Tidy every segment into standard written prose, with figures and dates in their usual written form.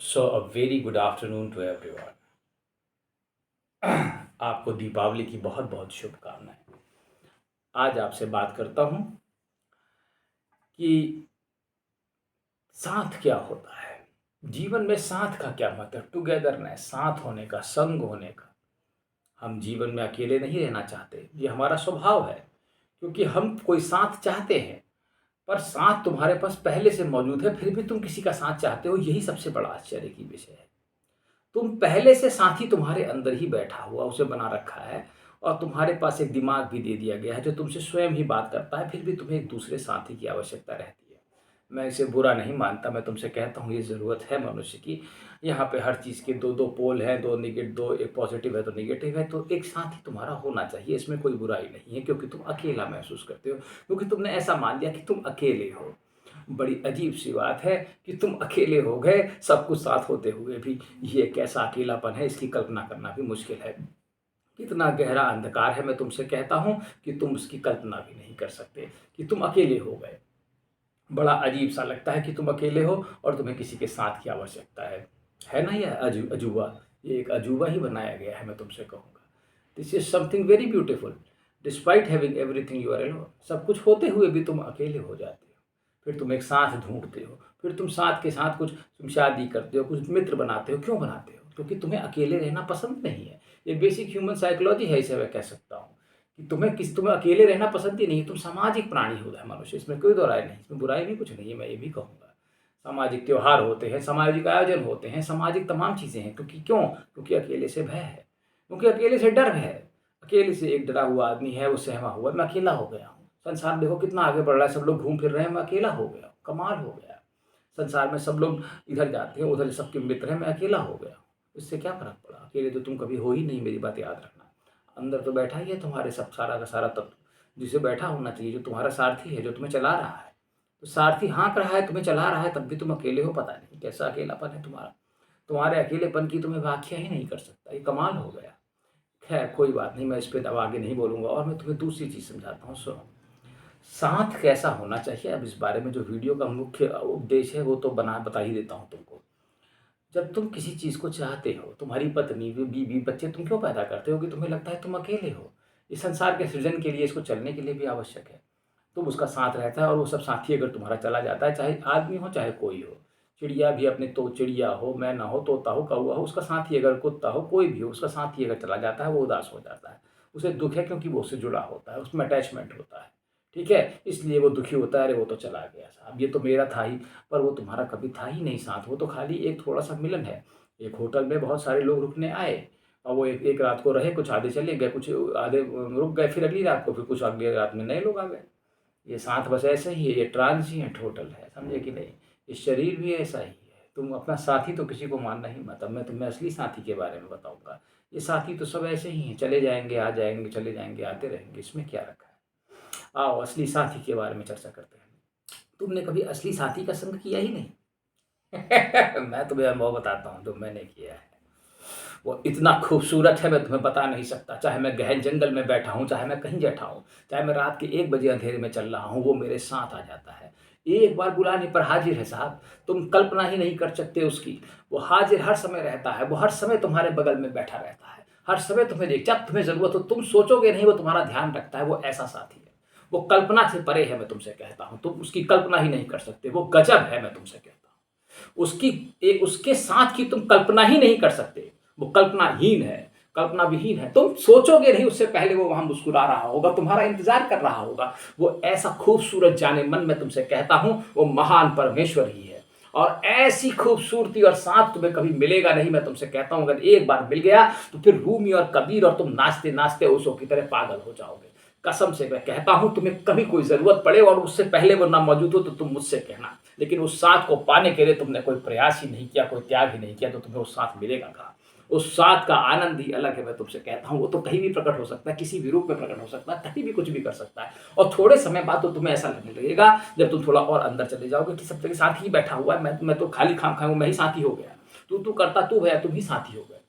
So a very good afternoon to everyone. आपको दीपावली की बहुत बहुत शुभकामनाएं। आज आपसे बात करता हूं कि साथ क्या होता है। जीवन में साथ का क्या मतलब, टुगेदरनेस, साथ होने का, संग होने का। हम जीवन में अकेले नहीं रहना चाहते, ये हमारा स्वभाव है, क्योंकि हम कोई साथ चाहते हैं। पर साथ तुम्हारे पास पहले से मौजूद है, फिर भी तुम किसी का साथ चाहते हो, यही सबसे बड़ा आश्चर्य की विषय है। तुम पहले से साथी तुम्हारे अंदर ही बैठा हुआ, उसे बना रखा है, और तुम्हारे पास एक दिमाग भी दे दिया गया है जो तुमसे स्वयं ही बात करता है, फिर भी तुम्हें एक दूसरे साथी की आवश्यकता रहती है। मैं इसे बुरा नहीं मानता, मैं तुमसे कहता हूँ ये ज़रूरत है मनुष्य की। यहाँ पे हर चीज़ के दो दो पोल हैं, दो निगेट, दो एक पॉजिटिव है तो निगेटिव है, तो एक साथी तुम्हारा होना चाहिए, इसमें कोई बुराई नहीं है, क्योंकि तुम अकेला महसूस करते हो, क्योंकि तुमने ऐसा मान लिया कि तुम अकेले हो। बड़ी अजीब सी बात है कि तुम अकेले हो गए सब कुछ साथ होते हुए भी। ये कैसा अकेलापन है, इसकी कल्पना करना भी मुश्किल है। कितना गहरा अंधकार है, मैं तुमसे कहता हूँ कि तुम उसकी कल्पना भी नहीं कर सकते कि तुम अकेले हो गए। बड़ा अजीब सा लगता है कि तुम अकेले हो और तुम्हें किसी के साथ की आवश्यकता है ना। यह अजूबा, ये एक अजूबा ही बनाया गया है, मैं तुमसे कहूँगा। This is something very beautiful. Despite having everything you are alone, सब कुछ होते हुए भी तुम अकेले हो जाते हो। फिर तुम एक साथ ढूंढते हो, फिर तुम साथ के साथ कुछ, तुम शादी करते हो, कुछ मित्र बनाते हो। क्यों बनाते हो? क्योंकि तुम्हें अकेले रहना पसंद नहीं है। ये बेसिक ह्यूमन साइकोलॉजी है, इसे मैं कह सकता हूँ कि तुम्हें अकेले रहना पसंद ही नहीं। तुम सामाजिक प्राणी हो है मनुष्य, इसमें कोई दो राय नहीं, इसमें बुराई भी कुछ नहीं है, मैं ये भी कहूँगा। सामाजिक त्योहार होते हैं, सामाजिक आयोजन होते हैं, सामाजिक तमाम चीज़ें हैं, क्योंकि क्यों? क्योंकि अकेले से भय है, क्योंकि अकेले से डर है। अकेले से एक डरा हुआ आदमी है, वो सहमा हुआ, मैं अकेला हो गया हूँ। संसार देखो कितना आगे बढ़ रहा है, सब लोग घूम फिर रहे हैं, मैं अकेला हो गया हूँ, कमाल हो गया। संसार में सब लोग इधर जाते हैं, उधर सबके मित्र हैं, मैं अकेला हो गया हूँ। इससे क्या फ़र्क पड़ा? अकेले तो तुम कभी हो ही नहीं, मेरी बात याद रखना। अंदर तो बैठा ही है तुम्हारे सब सारा का सारा तत्व, जिसे बैठा होना चाहिए, जो तुम्हारा सारथी है, जो तुम्हें चला रहा है। तो सारथी हाँक रहा है, तुम्हें चला रहा है, तब भी तुम अकेले हो। पता नहीं कैसा अकेलापन है तुम्हारा। तुम्हारे अकेलेपन की तुम्हें व्याख्या ही नहीं कर सकता, ये कमाल हो गया। खैर कोई बात नहीं, मैं इस पर अब आगे नहीं बोलूँगा, और मैं तुम्हें दूसरी चीज़ समझाता हूँ, सुनो। साथ कैसा होना चाहिए, अब इस बारे में जो वीडियो का मुख्य उद्देश्य है वो तो बता ही देता हूँ तुमको। जब तुम किसी चीज़ को चाहते हो, तुम्हारी पत्नी, बीवी, बच्चे, तुम क्यों पैदा करते हो? कि तुम्हें लगता है तुम अकेले हो। इस संसार के सृजन के लिए, इसको चलने के लिए भी आवश्यक है। तुम उसका साथ रहता है, और वो सब साथी अगर तुम्हारा चला जाता है, चाहे आदमी हो चाहे कोई हो, चिड़िया भी अपने, तो चिड़िया हो, मैना हो, तोता हो, कौवा हो, उसका साथी अगर, कुत्ता हो, कोई भी हो, उसका साथी अगर चला जाता है, वो उदास हो जाता है। उसे दुःख है, क्योंकि वो उससे जुड़ा होता है, उसमें अटैचमेंट होता है। ठीक है, इसलिए वो दुखी होता है, अरे वो तो चला गया साहब, ये तो मेरा था ही। पर वो तुम्हारा कभी था ही नहीं साथ, वो तो खाली एक थोड़ा सा मिलन है। एक होटल में बहुत सारे लोग रुकने आए, और वो एक एक रात को रहे, कुछ आधे चले गए, कुछ आधे रुक गए, फिर अगली रात को फिर कुछ अगली रात में नए लोग आ गए। ये साथ बस ऐसे ही है, ये ट्रांजिएंट होटल है, समझे कि नहीं? ये शरीर भी ऐसा ही है। तुम अपना साथी तो किसी को मानना ही मत। अब मैं तुम्हें असली साथी के बारे में बताऊंगा। ये साथी तो सब ऐसे ही हैं, चले जाएंगे, आ जाएंगे, चले जाएंगे, आते रहेंगे, इसमें क्या रखा है। आओ असली साथी के बारे में चर्चा करते हैं। तुमने कभी असली साथी का संग किया ही नहीं। मैं तुम्हें अनुभव बताता हूँ जो मैंने किया है। वो इतना खूबसूरत है, मैं तुम्हें बता नहीं सकता। चाहे मैं गहन जंगल में बैठा हूँ, चाहे मैं कहीं बैठा हूँ, चाहे मैं रात के 1 बजे अंधेरे में चल रहा हूँ, वो मेरे साथ आ जाता है। एक बार बुलाने पर हाजिर है साहब, तुम कल्पना ही नहीं कर सकते उसकी। वो हाजिर हर समय रहता है, वो हर समय तुम्हारे बगल में बैठा रहता है, हर समय तुम्हें देख, जब तुम्हें ज़रूरत हो तुम सोचोगे नहीं, वो तुम्हारा ध्यान रखता है। वो ऐसा साथी है, वो कल्पना से परे है, मैं तुमसे कहता हूँ। तुम उसकी कल्पना ही नहीं कर सकते, वो गजब है, मैं तुमसे कहता हूँ। उसकी उसके साथ की तुम कल्पना ही नहीं कर सकते। वो कल्पनाहीन है, कल्पना विहीन है। तुम सोचोगे नहीं, उससे पहले वो वहां मुस्कुरा रहा होगा, तुम्हारा इंतजार कर रहा होगा। वो ऐसा खूबसूरत, जाने मन, मैं तुमसे कहता हूं, वो महान परमेश्वर ही है। और ऐसी खूबसूरती और साथ तुम्हें कभी मिलेगा नहीं, मैं तुमसे कहता हूं। अगर एक बार मिल गया तो फिर रूमी और कबीर और तुम नाचते नाचते ओशो की तरह पागल हो जाओगे। कसम से मैं कहता हूं, तुम्हें कभी कोई जरूरत पड़े और उससे पहले वो ना मौजूद हो, तो तुम मुझसे कहना। लेकिन उस साथ को पाने के लिए तुमने कोई प्रयास ही नहीं किया, कोई त्याग ही नहीं किया, तो तुम्हें उस साथ मिलेगा कहाँ? उस साथ का आनंद ही अलग है, मैं तुमसे कहता हूँ। वो तो कहीं भी प्रकट हो सकता है, किसी भी रूप में प्रकट हो सकता है, कहीं भी कुछ भी कर सकता है। और थोड़े समय बाद तो तुम्हें ऐसा लगने लगेगा, जब तुम थोड़ा और अंदर चले जाओगे, कि सब जगह साथ ही बैठा हुआ है, मैं तो खाली खाम खाऊं, मैं ही साथी हो गया। तू करता तू भैया, तुम ही साथी हो गए।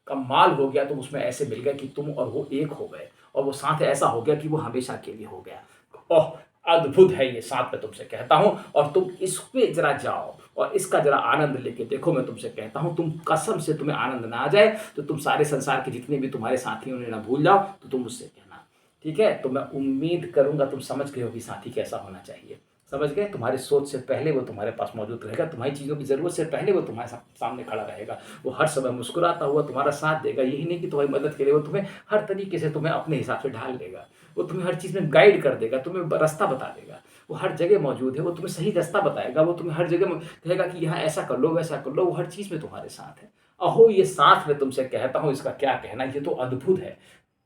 कमाल हो गया, तुम उसमें ऐसे मिल गए कि तुम और वो एक हो गए, और वो साथ ऐसा हो गया कि वो हमेशा के लिए हो गया। ओह, अद्भुत है ये साथ मैं तुमसे कहता हूँ, और तुम इस पे जरा जाओ और इसका जरा आनंद लेके देखो। मैं तुमसे कहता हूँ, तुम कसम से तुम्हें आनंद ना आ जाए तो तुम सारे संसार के जितने भी तुम्हारे साथी उन्हें ना भूल जाओ, तो तुम मुझसे कहना, ठीक है? तो मैं उम्मीद करूंगा तुम समझ गए हो कि साथी कैसा होना चाहिए। समझ गए? तुम्हारी सोच से पहले वो तुम्हारे पास मौजूद रहेगा, तुम्हारी चीज़ों की ज़रूरत से पहले वो तुम्हारे सामने खड़ा रहेगा। वो हर समय मुस्कुराता हुआ तुम्हारा साथ देगा। यही नहीं कि तुम्हारी मदद के लिए, वो तुम्हें हर तरीके से तुम्हें अपने हिसाब से ढाल लेगा। वो तुम्हें हर चीज़ में गाइड कर देगा, तुम्हें रास्ता बता देगा। वो हर जगह मौजूद है, वो तुम्हें सही रास्ता बताएगा। वो तुम्हें हर जगह कहेगा कि यहाँ ऐसा कर लो, वैसा कर लो। वो हर चीज़ में तुम्हारे साथ है। अहो ये साथ मैं तुमसे कहता हूँ, इसका क्या कहना, ये तो अद्भुत है।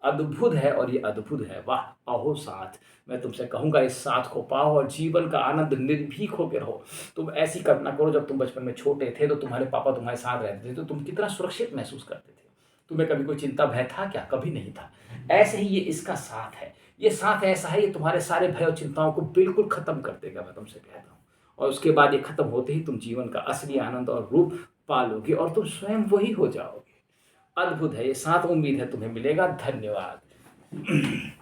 अद्भुत है और ये अद्भुत है। वाह! अहो साथ, मैं तुमसे कहूँगा इस साथ को पाओ और जीवन का आनंद निर्भीक होके रहो। तुम ऐसी कल्पना करो, जब तुम बचपन में छोटे थे तो तुम्हारे पापा तुम्हारे साथ रहते थे, तो तुम कितना सुरक्षित महसूस करते थे। तुम्हें कभी कोई चिंता भय था क्या? कभी नहीं था। ऐसे ही ये इसका साथ है। ये साथ ऐसा है, ये तुम्हारे सारे भय और चिंताओं को बिल्कुल खत्म कर देगा, मैं तुमसे कहता हूँ। और उसके बाद ये खत्म होते ही तुम जीवन का असली आनंद और रूप पालोगे और तुम स्वयं वही हो जाओगे। अद्भुत है ये साथ, उम्मीद है तुम्हें मिलेगा। धन्यवाद।